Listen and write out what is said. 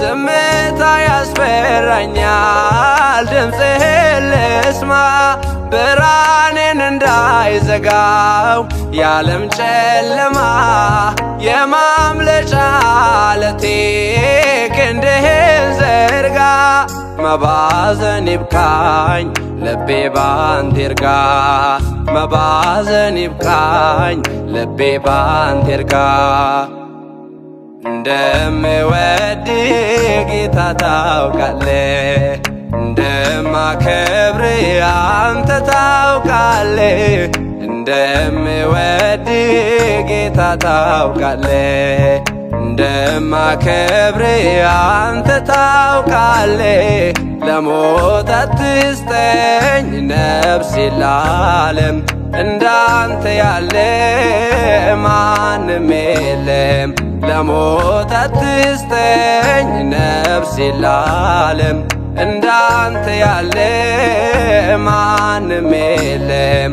ዝምታ ያስፈራኛል ድምፅህን ልስማ ብርሃኔን እንዳይዘጋው የዓለም ጨለማ የማምለጫ ዓለቴ ክንድህን ዘርጋ መባዘን ይብቃኝ ልቤ ባንተ ይርጋ መባዘን ይብቃኝ ልቤ ባንተ ይርጋ እንደምወድ ጌታ ታውቃለህ እንደማከብር አንተ ታውቃለህ እንደምወድ ጌታ ታውቃለህ እንደማከብር አንተ ታውቃለህ ለሞት አትስጠኝ ነፍሴ ለዓለም እንዳንተ ያለ ማንም የለም ለሞት አትስጠኝ ነፍሴ ለዓለም እንዳንተ ያለ ማንም የለም